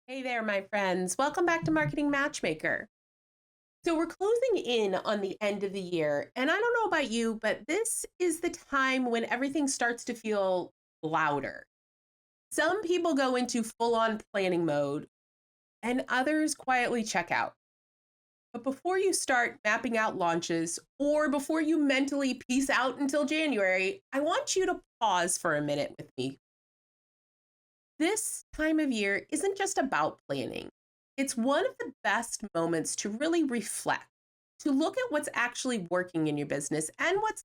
Hey there, my friends. Welcome back to Marketing Matchmaker. So, we're closing in on the end of the year. And I don't know about you, but this is the time when everything starts to feel louder. Some people go into full on planning mode, and others quietly check out. But before you start mapping out launches or before you mentally peace out until January, I want you to pause for a minute with me. This time of year isn't just about planning. It's one of the best moments to really reflect, to look at what's actually working in your business and what's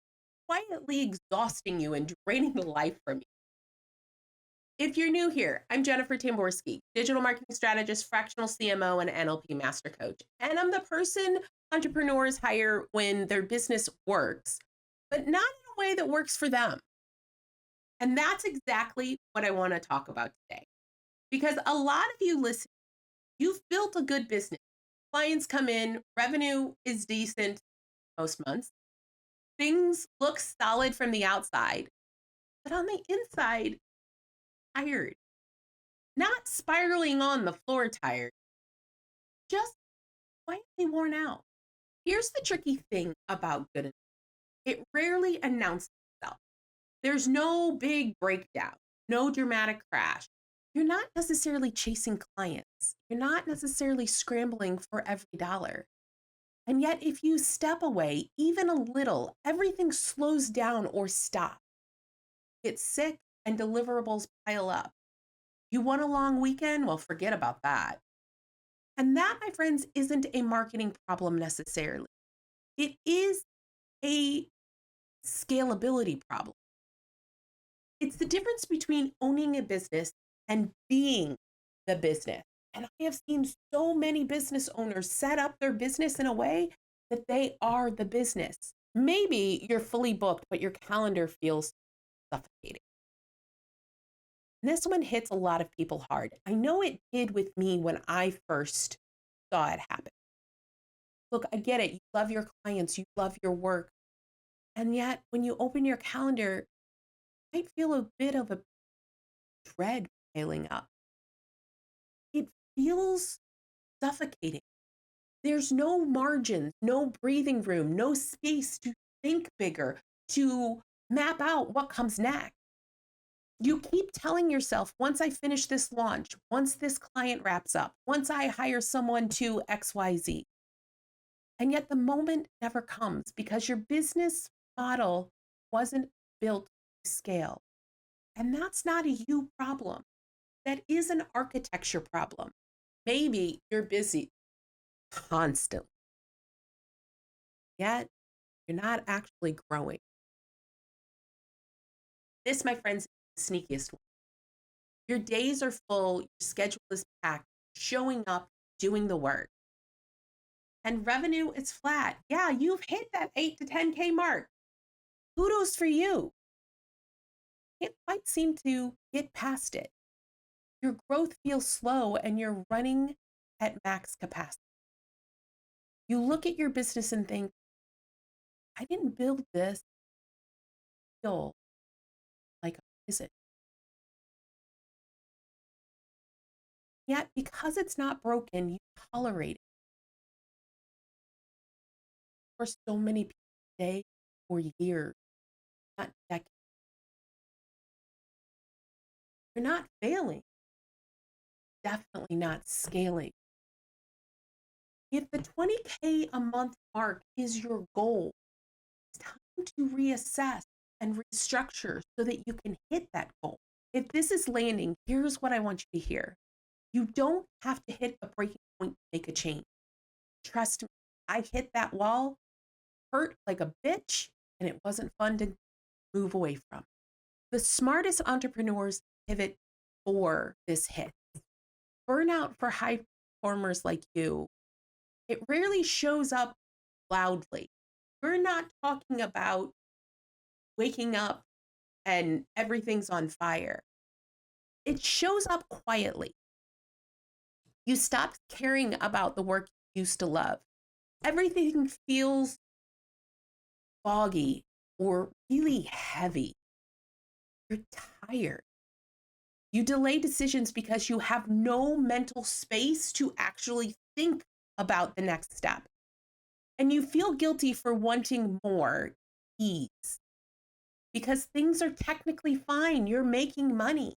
quietly exhausting you and draining the life from you. If you're new here, I'm Jennifer Tamborski, digital marketing strategist, fractional CMO, and NLP master coach. And I'm the person entrepreneurs hire when their business works, but not in a way that works for them. And that's exactly what I want to talk about today. Because a lot of you listen, you've built a good business. Clients come in, revenue is decent most months. Things look solid from the outside, but on the inside, tired. Not spiraling on the floor tired, just quietly worn out. Here's the tricky thing about good enough. It rarely announces itself. There's no big breakdown, no dramatic crash. You're not necessarily chasing clients. You're not necessarily scrambling for every dollar. And yet, if you step away even a little, everything slows down or stops. Get sick and deliverables pile up. You want a long weekend? Well, forget about that. And that, my friends, isn't a marketing problem necessarily. It is a scalability problem. It's the difference between owning a business and being the business. And I have seen so many business owners set up their business in a way that they are the business. Maybe you're fully booked, but your calendar feels suffocating. And this one hits a lot of people hard. I know it did with me when I first saw it happen. Look, I get it. You love your clients, you love your work. And yet, when you open your calendar, you might feel a bit of a dread piling up. It feels suffocating. There's no margins, no breathing room, no space to think bigger, to map out what comes next. You keep telling yourself, once I finish this launch, once this client wraps up, once I hire someone to XYZ. And yet the moment never comes because your business model wasn't built to scale. And that's not a you problem. That is an architecture problem. Maybe you're busy constantly, yet you're not actually growing. This, my friends, is the sneakiest one. Your days are full, your schedule is packed, showing up, doing the work. And revenue is flat. Yeah, you've hit that 8 to 10K mark. Kudos for you. Can't quite seem to get past it. Your growth feels slow and you're running at max capacity. You look at your business and think, I didn't build this feel like a visit. Yet, because it's not broken, you tolerate it for so many people today for years, not decades. You're not failing, definitely not scaling. If the 20K a month mark is your goal, it's time to reassess and restructure so that you can hit that goal. If this is landing, here's what I want you to hear. You don't have to hit a breaking point to make a change. Trust me, I hit that wall, hurt like a bitch, and it wasn't fun to move away from. The smartest entrepreneurs pivot for this hit. Burnout for high performers like you, it rarely shows up loudly. We're not talking about waking up and everything's on fire. It shows up quietly. You stop caring about the work you used to love. Everything feels foggy or really heavy. You're tired. You delay decisions because you have no mental space to actually think about the next step. And you feel guilty for wanting more ease because things are technically fine. You're making money.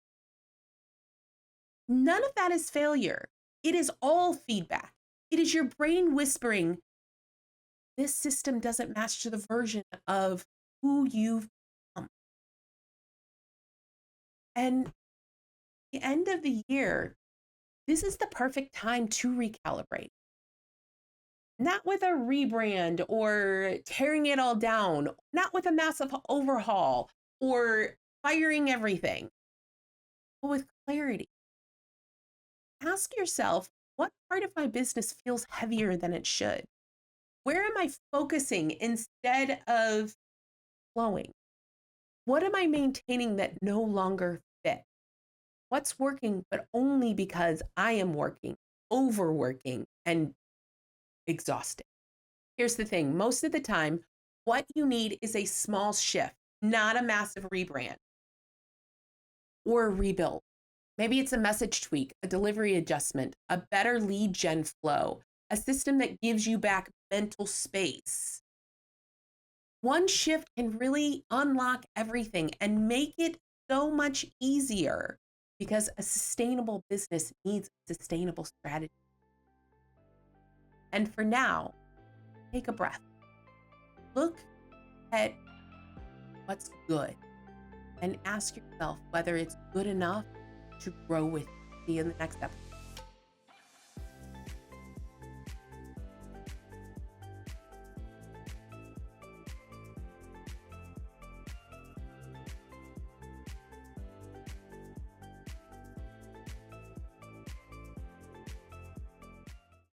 None of that is failure. It is all feedback. It is your brain whispering, this system doesn't match to the version of who you've become. And at the end of the year, this is the perfect time to recalibrate. Not with a rebrand or tearing it all down, not with a massive overhaul or firing everything, but with clarity. Ask yourself, what part of my business feels heavier than it should? Where am I focusing instead of flowing? What am I maintaining that no longer fits? What's working, but only because I am working, overworking, and exhausted? Here's the thing, most of the time, what you need is a small shift, not a massive rebrand or a rebuild. Maybe it's a message tweak, a delivery adjustment, a better lead gen flow, a system that gives you back mental space. One shift can really unlock everything and make it so much easier because a sustainable business needs a sustainable strategy. And for now, take a breath. Look at what's good and ask yourself whether it's good enough to grow with you. See you in the next episode.